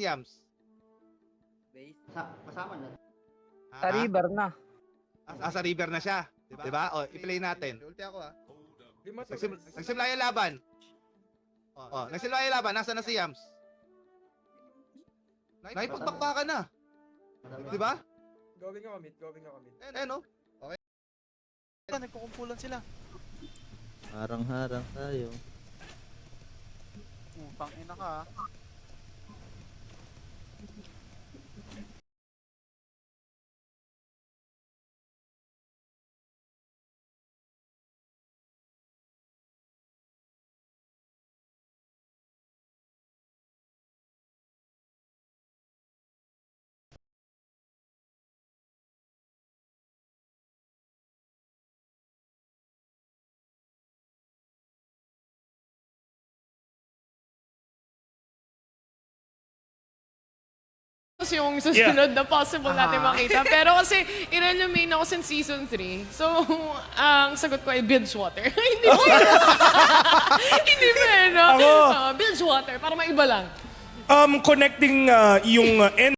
Yams? Base. Kasama na. Sa river na. Sa river na siya. Diba? O, i-play natin. Ulti ako ah. Nagsimula yung laban. Nagsimula yung laban. Nasaan na si Yams? Naipagpakpakan na. Diba? Going ako mid, going ako mid. Eh, no? Nagkukumpulan sila. Harang-harang tayo. Utang ina ka. Yung susunod na possible natin makita. Pero kasi, i-remain ako since season 3. So, ang sagot ko ay Bilgewater. Hindi mo yun. Hindi mo yun, no? Bilgewater, para maiba lang. Connecting yung end.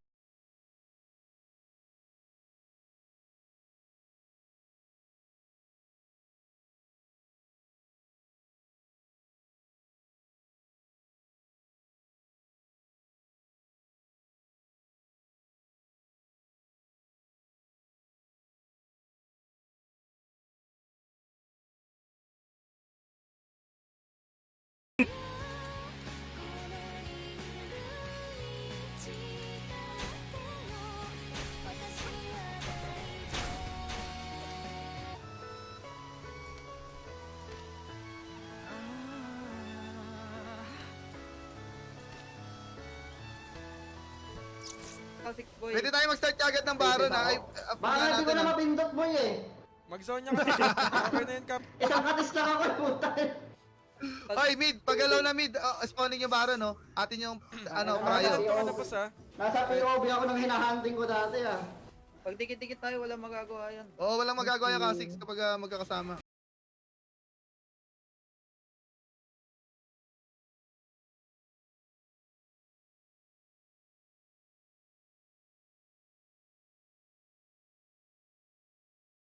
Pwede tayo mag-start agad ng Baron ha. Baka hindi ko na mapindot mo eh. Mag-zone niya ka. Okay na yun, Cap. Isang katis lang ako, puta. Oy, mid. Pagalaw na mid. Spawning yung Baron, no? Atin yung, prayo. Ito ka na boss ha. Nasa POV ako nang hinahunting ko dati ah. Pag dikit-dikit tayo, walang magagawa yan. Oo, walang magagawa yung Kha'Zix kapag magkakasama.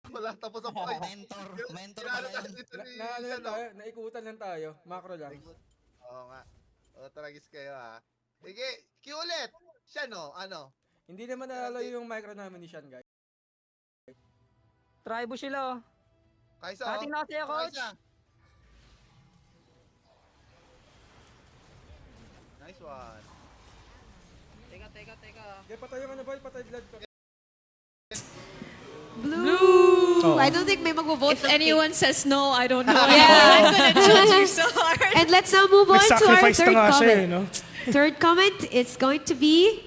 Wala, tapos ako ay. Mentor pala yun. Ano lang tayo, naikutan lang tayo. Macro lang. Oo nga. Tragis kayo ha. Sige, Q ulit. Siya no, ano? Hindi naman nalalo yung micro namin ni Sean, guys. Tribo sila, oh. Kaysa, Ating na siya, coach. Nice one. Teka. Okay, patay yung ano boy, patay blood ko. Blue! I don't think may mag-vote. If anyone says no, I don't know. Yeah. I'm gonna judge you so hard. And let's now move on to our Nag-sacrifice third na nga siya comment. no? Third comment, it's going to be...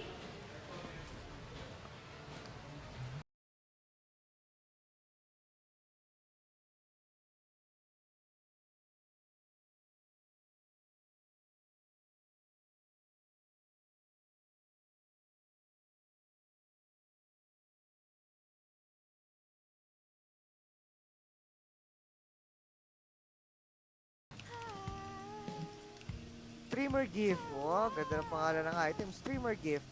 Streamer gift. Oh, ganda ng pangalan ng item. Streamer gift.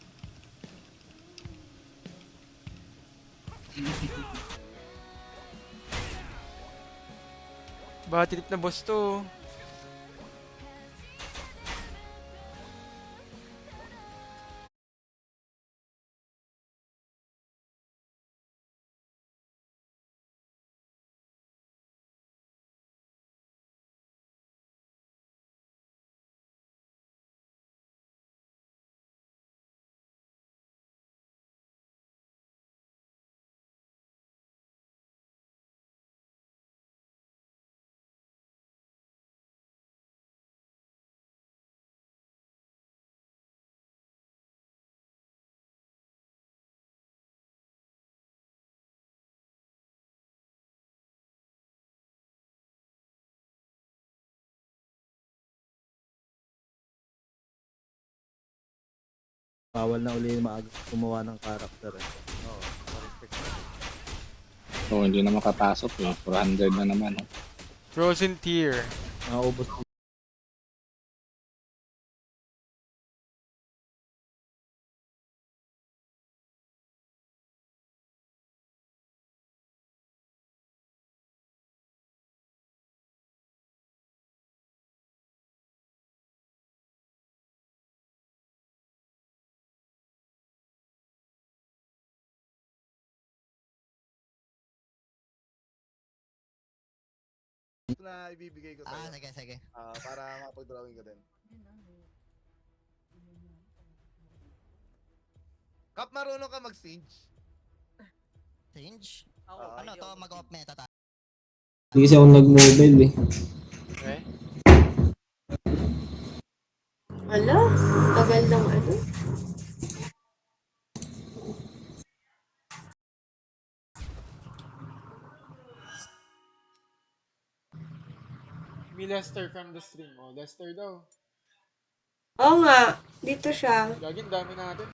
Batilip na boss to. Bawal na uli maaga gumawa ng karakter eh. So, hindi na makapasok eh. 400 na naman. Frozen tier. Naubos na ibibigay ko sa'yo. sige, sige. Para makapag-drawing ka din. Kap, marunong ka mag-singe? Change? Oo. Ano to, mag-off meta tayo. Hindi kasi ako nag-mobile eh. Okay. Ala, tagal ng ano. May Lester from the stream. Oh, Lester daw. Oo nga, dito siya. Lagi, dami natin.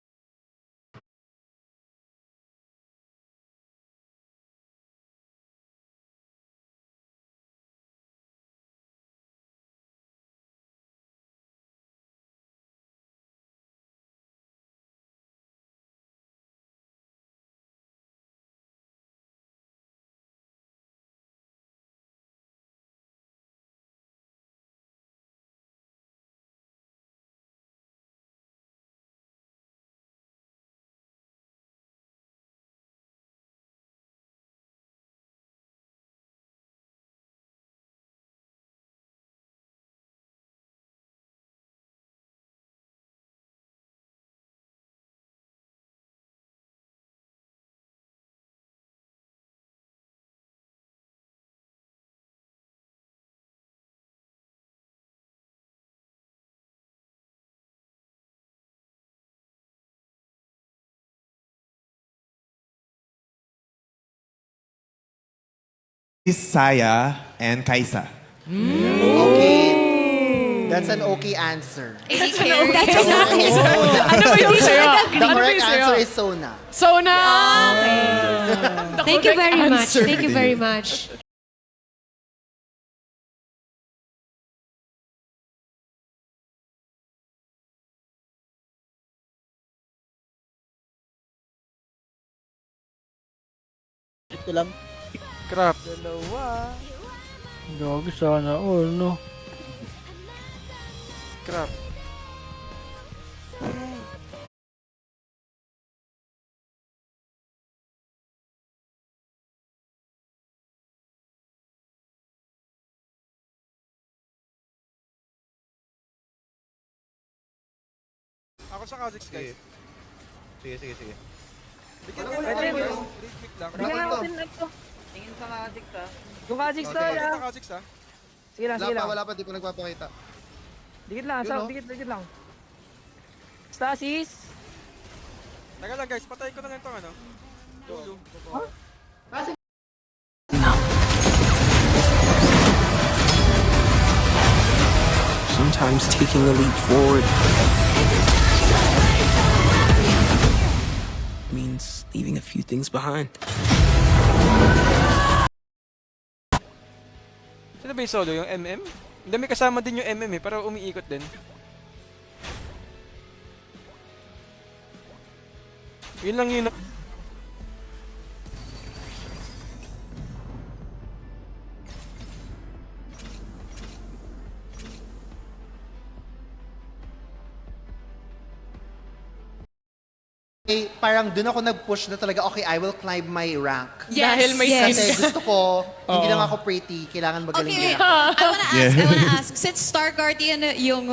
Saya and Kaisa. Okay. That's an okay answer. That's nice. Ano ba yung sayo? The Ano ba correct yung sayo? answer is Sona. Sona! Thank you very much. Thank you very much. Ito lang. Crap. Dalawa. Gagi sana all, no? Crap. Ako sa Kha'Zix, guys. Sige. Bigyan ko lang guys. Quick lang. Bigyan ako din na to. Tingin sa Kha'Zix ha. Yung Kha'Zix to, Okay. ya. Sa Kha'Zix, ha? Sige lang, sige lang. Wala pa, di pa nagpapakita. Dikit lang, Yun, sa, oh. dikit lang. Stasis. Taga lang guys, patay ko na lang itong ano. Lulu. Sometimes taking a leap forward means leaving a few things behind. Sino ba yung solo? Yung MM? Hindi, may kasama din yung MM eh, pero umiikot din. Yun lang yun. Okay, parang dun ako nag-push na talaga, okay, I will climb my rank. Dahil may yes. Kasi gusto ko, hindi lang ako pretty, kailangan magaling Okay, din ako. I wanna ask, since Star Guardian yung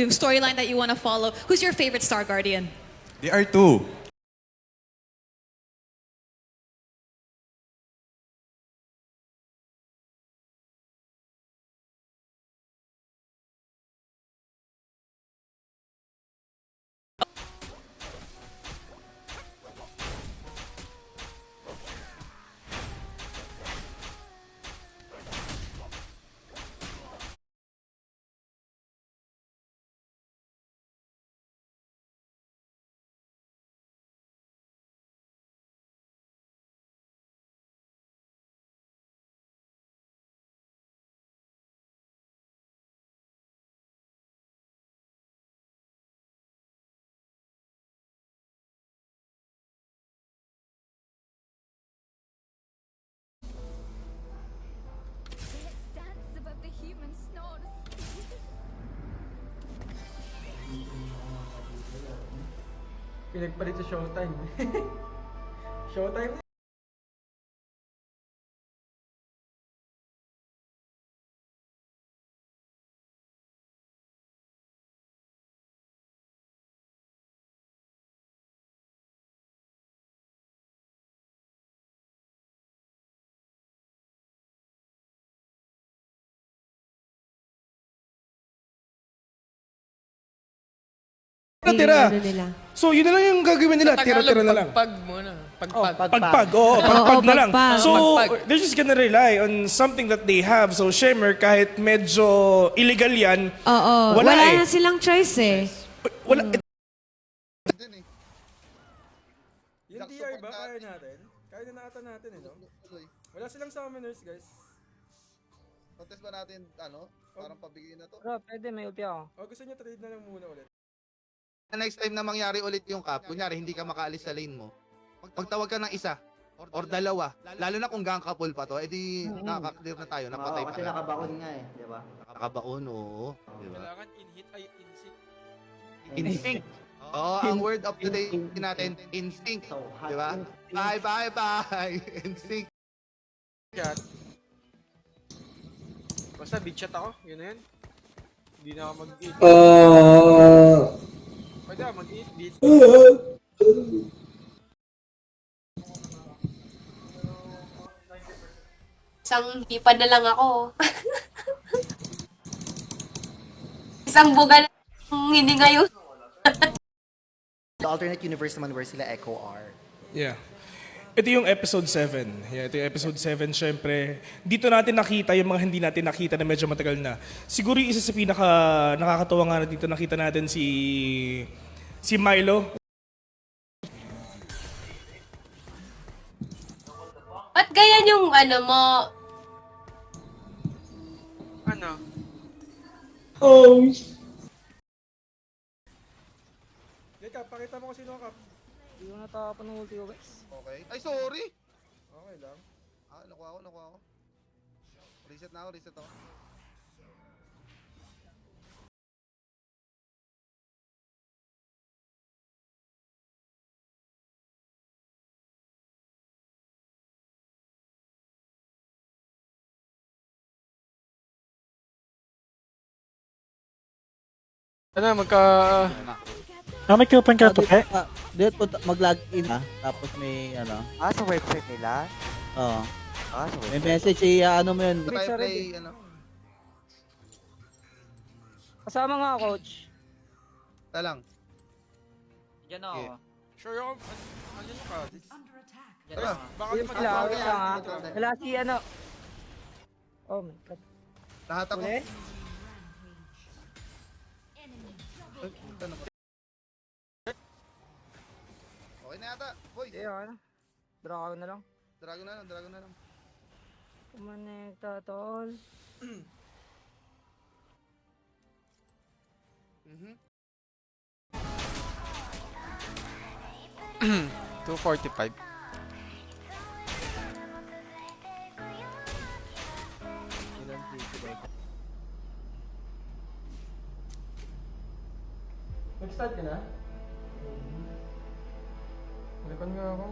storyline that you wanna follow, who's your favorite Star Guardian? There are two. Pinagpalit sa Showtime. Showtime Tira. So, yun na lang yung gagawin nila. Tira-tira na lang. Pagpag muna. Pagpag. Pagpag, oo. Pagpag na lang. pagpag. So, Pagpag. they're just gonna rely on something that they have. So, Shimmer, kahit medyo illegal yan, wala na silang choice eh. wala. Dun eh. Yung DR ba, kaya natin? Kaya na ata natin eh, no? Tuloy. Wala silang summoners, guys. Contest ba natin, parang pabigay na to? Bro, pwede, may ulti ako. O gusto nyo trade na lang muna ulit. Next time na mangyari ulit yung cap, kunyari hindi ka makaalis sa lane mo, pagtawag ka ng isa or dalawa, lalo na kung gank couple pa to, edi nakaka-clear na tayo, napatay pa. Kasi nakabaon nga eh, di ba? Nakabaon, oo. Diba? Kailangan in-hit ay in-sync. Instinct. Oo, ang word of the day natin, instinct. Diba? Bye, bye, bye. Instinct. Cat. Basta big shot ako, yun na yun. Hindi na ako mag-eat. Pwede ako mag-eat, beat. Isang hipad na lang ako. Isang buga na hindi ngayon. The alternate universe naman where sila Echo are. Yeah. Ito yung episode 7. Yeah, ito yung episode 7, syempre. Dito natin nakita yung mga hindi natin nakita na medyo matagal na. Siguro yung isa sa pinaka nakakatuwa nga na dito nakita natin si Milo. Ba't ganyan yung ano mo? Ano? Kap, pakita mo kung sino ang Kap. Hindi ko natapan ng ulti ko, guys. Okay. Ay, sorry! Okay lang. Nakuha ko. Reset na ako. Ano, May coupon ka to, eh? Dito mag-login tapos may ano. Sa website nila? Oo. Sa website. May message ano mo yun. Tayo play, Kasama nga, coach. Talang. Diyan ako. sure ako, ano yung Kap? Diyan ako. Baka Wait lang, wait lang ha. Wala si ano. Oh my god. Lahat ako. Uli? Okay na yata, boy. Hindi, ano. Dragon na lang. Dragon na lang. Kumonekta, tol. 245. Nag-start ka na? Balikan nga ako.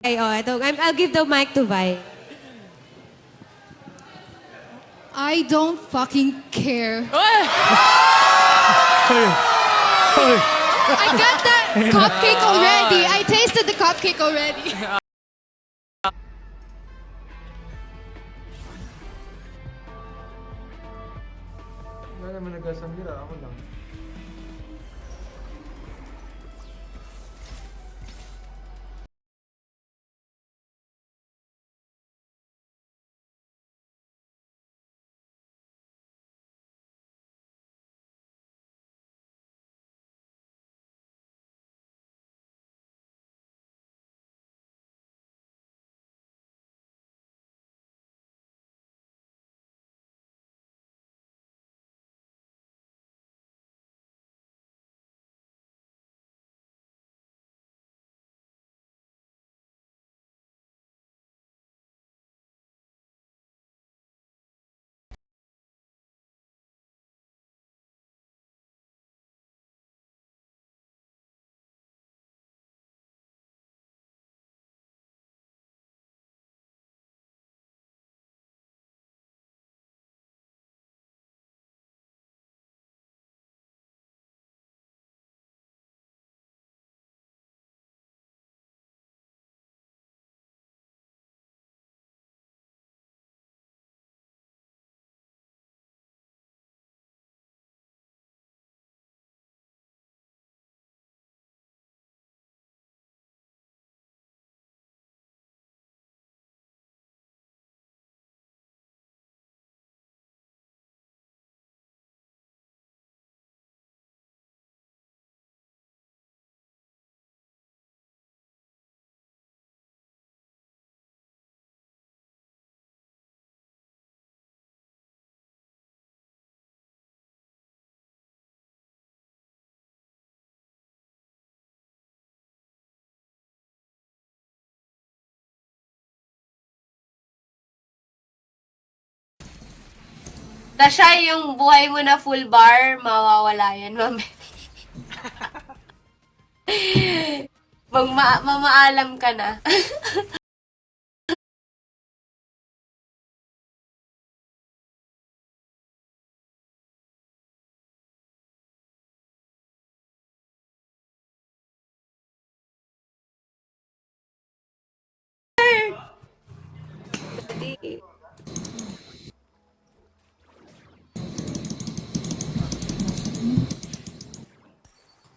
I'll give the mic to Vi. I don't fucking care. I got that cupcake already. I tasted the cupcake already. Wala naman nagkasamira, ako lang. Dashay, yung buhay mo na full bar, mawawala yan, mami. Mamaalam ka na.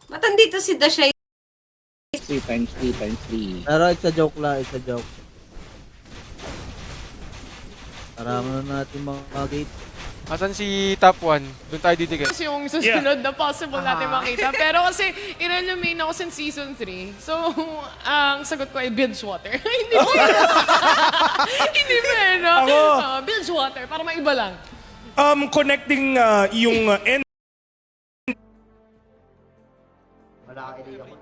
Matandito si Dashay. 3 times 3 times 3. Pero it's a joke lang, it's a joke. Parang natin mga gate. Asan si top 1? Doon tayo didikit. Kasi yung susunod na possible natin makita. Pero kasi in-remain ako since season 3. So, ang sagot ko ay Bilgewater. Hindi ba yun? Hindi ba yun, no? Ako. Bilgewater, para maiba lang. Connecting yung end. Wala ka idea ko.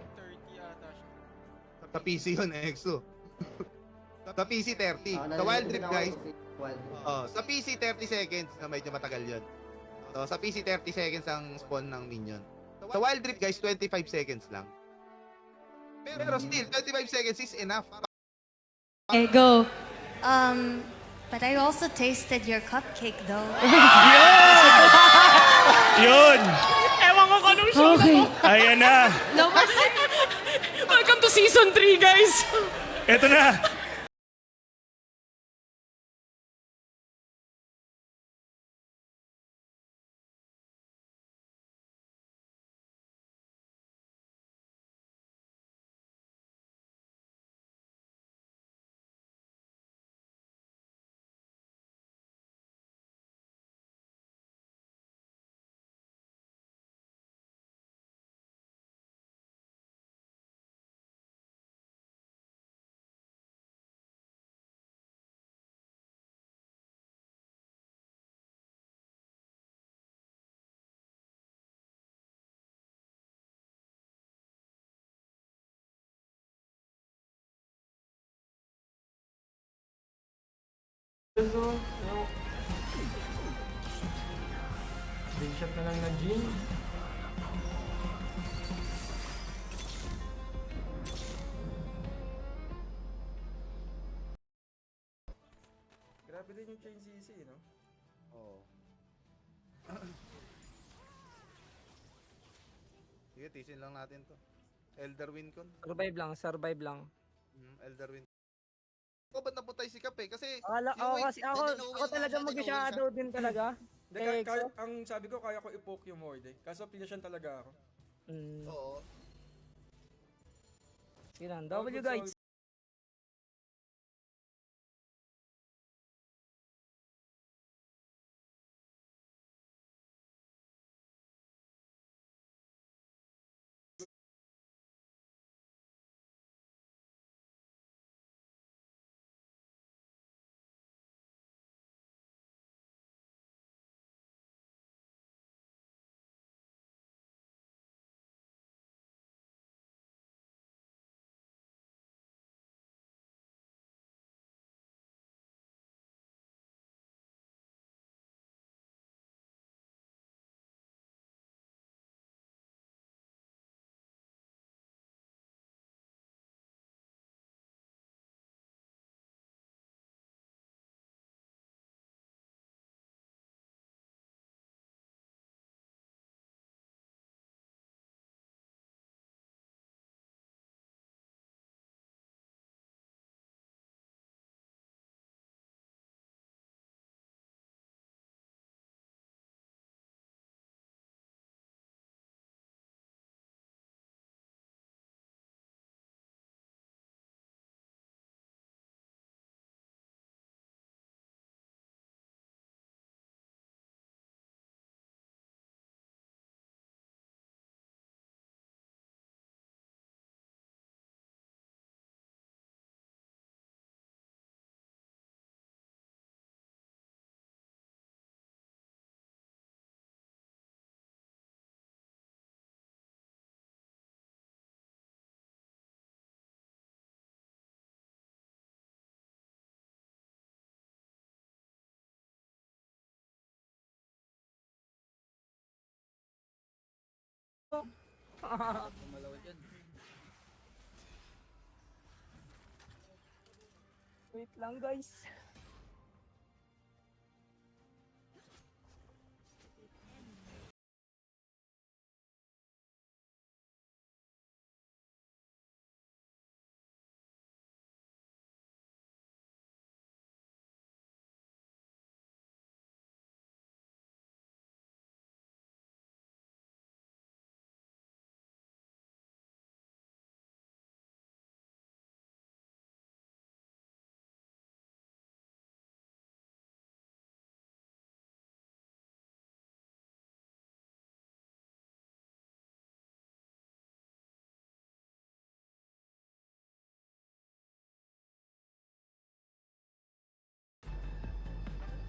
Sa PC yun, EXO. Sa PC 30. Sa Wild Rift, guys. Sa PC 30 seconds na medyo matagal yun. So, sa PC 30 seconds ang spawn ng minion. Sa Wild Rift, guys, 25 seconds lang. Pero still, 25 seconds is enough. Okay, go. But I also tasted your cupcake though. Yun! Ewan ko kung anong show na to. Ayan na! Welcome to season 3, guys! Eto na! Screenshot na lang ng Jin. Grabe din yung chain CC, no? Oo. Sige, tisin lang natin to. Elder Win kon. Survive lang, survive lang. Elder Win. Ako ba't naputay si Kap eh? Kasi Ako talaga mag-shadow din talaga. Ang sabi ko, kaya ko i-poke yung Morde. Kaso pinasyan talaga ako. oo. Sige lang, W guys. Wait lang guys.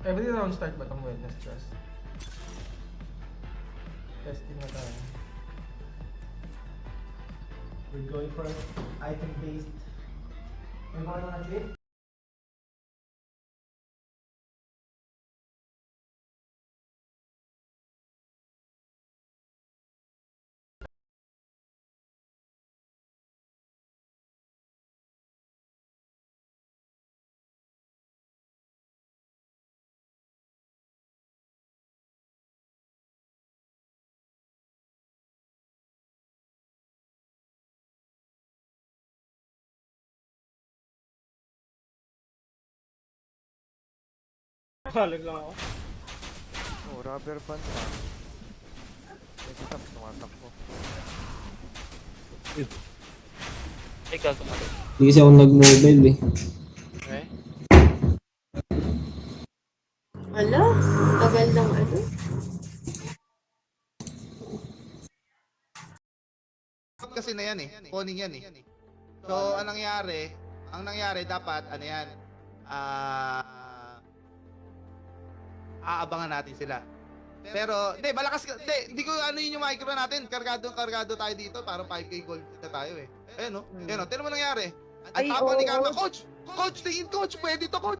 Every round start ba itong wellness trust? Testing na tayo. We're going for item-based. May mga na-trip? Halag lang ako. Oh, rubber band pa. Next stop, tumatakbo. Ay, gagawin. Hindi kasi ako nag-mobile eh. Okay. Ala, tagal ng ano. Kasi na yan eh. Coning yan eh. So, anong nangyari? Ang nangyari dapat, ano yan? Aabangan natin sila. Pero, malakas ka. Hindi ko ano yun yung micro natin. Kargado tayo dito. Parang 5k gold na tayo eh. Ayun no? Ayun no? Tignan mo nangyari. Ang Ay, tapang ni oo. Karma. Coach! Coach! Tingin coach! Pwede to coach!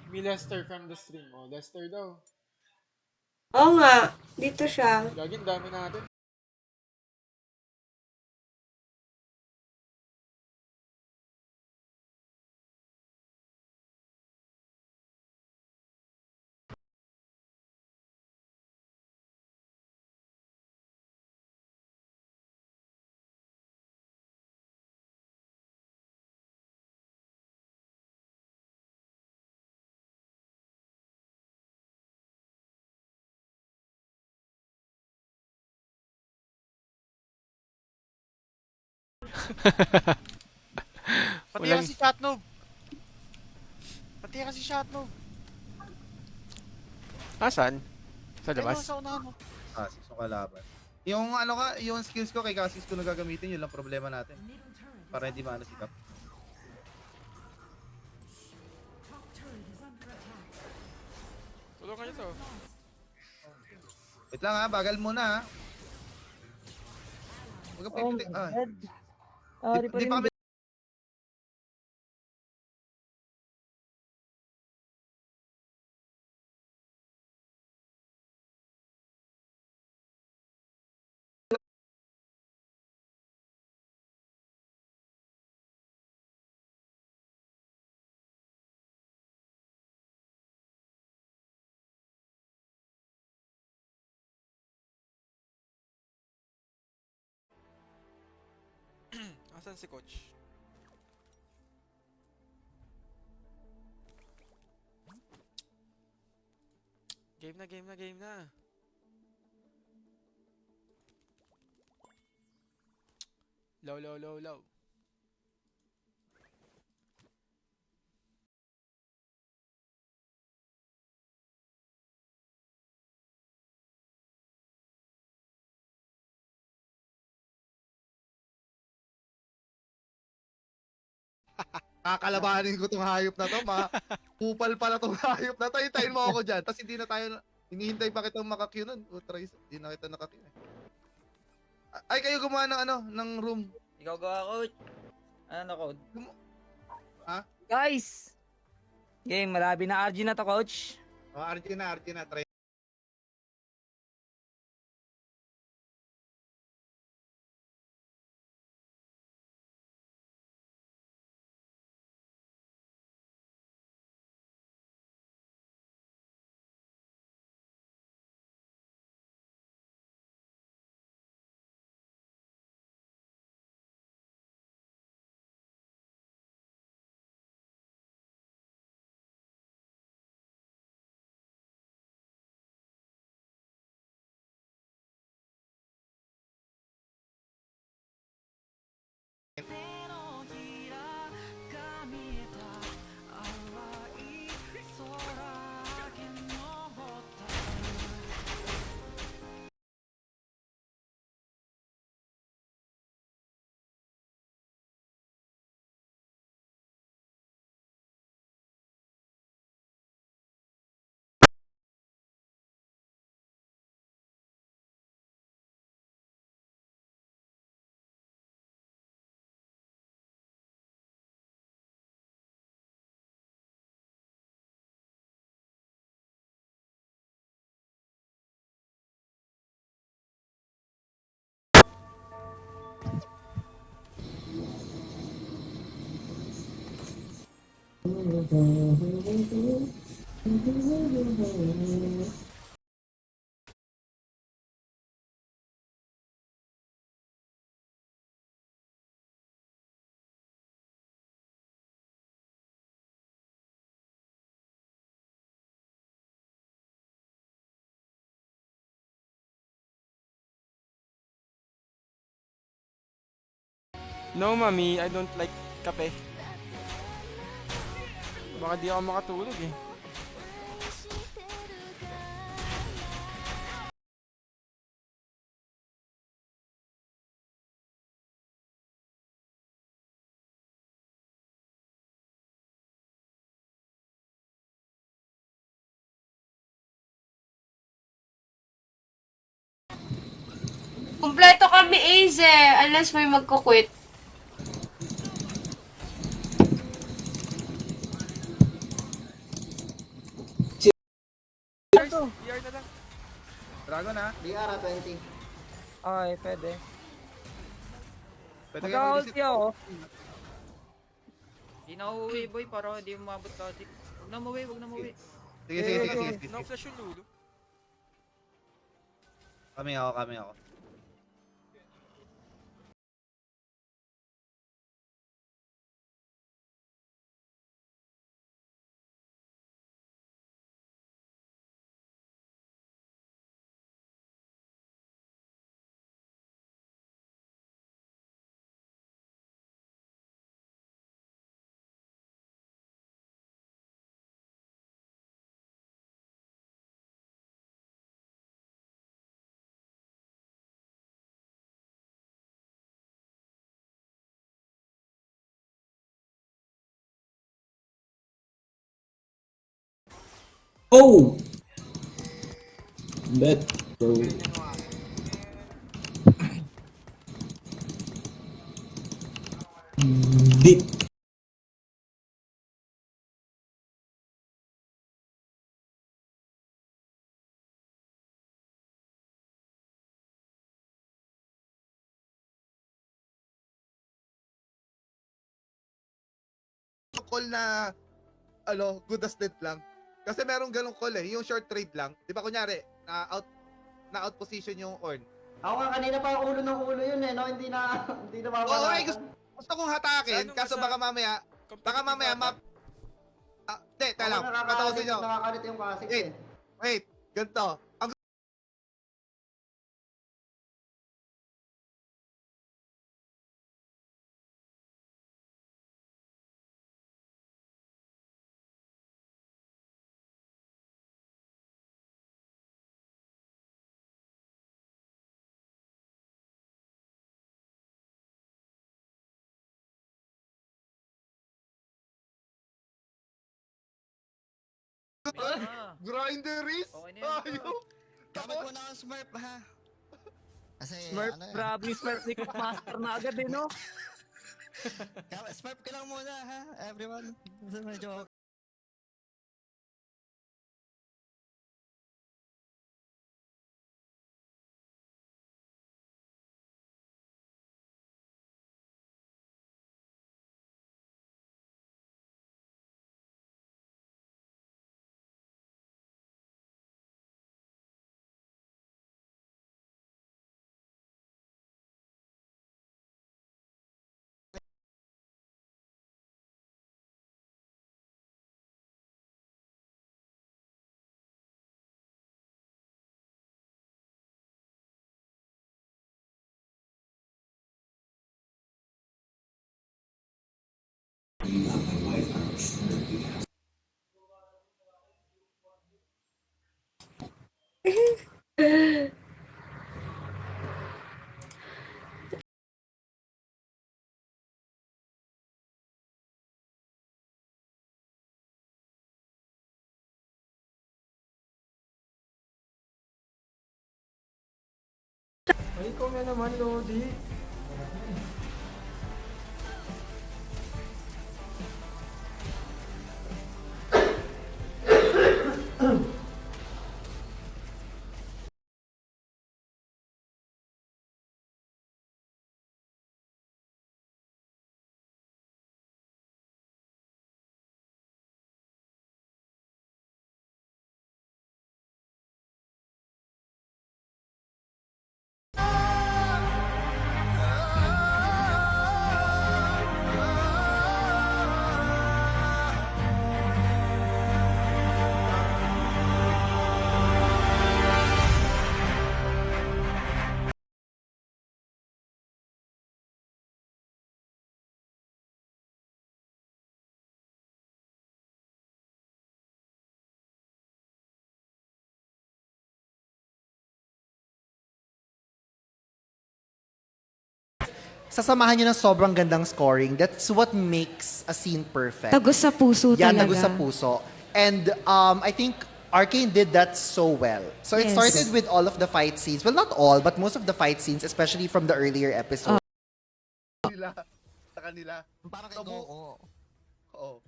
May Lester from the stream. Oh, Lester daw. Oo nga, dito siya. Laging dami natin. Pati Walang... si Shotnoob. Pati si Shotnoob. Asan? Sa labas? Sa unahan mo. Kasis yung kalaban. Yung ano ka, yung skills ko kay Kasis ko na gagamitin, yun lang problema natin. Para hindi maano si Cap. Tulong kayo to. Wait lang ha, bagal muna ha. Huwag ka Oh my pipitik. God. Di pa Di rin pa kami Asan si coach? Game na. Low. Kakalabanin ko tong hayop na to, kupal pala tong hayop na to. Hintayin mo ako dyan. Tapos hindi na tayo, hinihintay pa kitang maka-queue nun. Trace, hindi na kita naka-queue. Ay, kayo gumawa ng ng room. Ikaw gawa, coach. Ano, coach? Ha? Guys! Game, marami na RG na to, coach. RG na, try. No, mami, I don't like kape. Baka di ako makatulog eh. Kumpleto kami, Ace unless may magkukwit. BR na lang. Dragon ha? DR 20. Okay, pwede. Pwede kayo Magka-ulti ako. Hindi na uuwi, boy, para hindi umabot ka. Huwag na umuwi, huwag na umuwi. Sige. No flash yung lulo. Kami ako. Oh! Bet, bro. Deep. Call na good as dead lang. Kasi merong ganong call yung short trade lang. 'Di ba kunyari, na out position yung Orn. Ako nga kanina pa ulo ng ulo yun no? Hindi na Oo, gusto kong hatakin, kaso baka mamaya teka lang, patawasin nyo. Nakakalit yung classic Wait, ganito. Grinderis? Ayun. Gamit mo na ang Smurf, ha? Kasi, Smurf, ano grabe yung Smurf ni Master na agad eh, no? Smurf ka lang muna, ha? Everyone. Medyo Ay, ikaw na naman, Lodi. Sasamahan nyo ng sobrang gandang scoring. That's what makes a scene perfect. Tagos sa puso Yeah, talaga. tagos sa puso. And I think Arcane did that so well. So it Yes. started with all of the fight scenes. Well, not all, but most of the fight scenes, especially from the earlier episodes. Nila. Sa kanila. parang Sa kay bu- Go. Oo.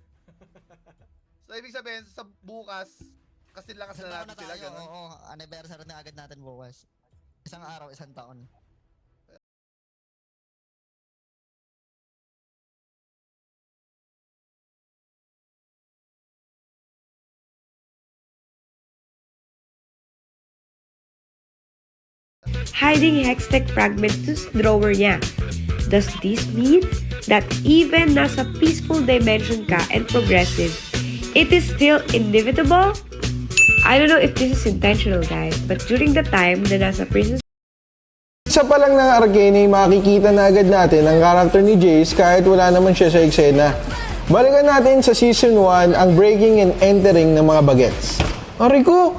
So, ibig sabihin, sa bukas, kasi lang kasi Isang taon natin na sila, tayo, ganun. oo. Anniversary na agad natin bukas. Isang araw, isang taon. Hiding Hextech fragments to drawer niya. Does this mean that even nasa peaceful dimension ka and progressive, it is still inevitable? I don't know if this is intentional, guys, but during the time na nasa prison Isa pa lang ng Arcane ay makikita na agad natin ang karakter ni Jace kahit wala naman siya sa eksena. Balikan natin sa Season 1 ang breaking and entering ng mga bagets. Aray ko!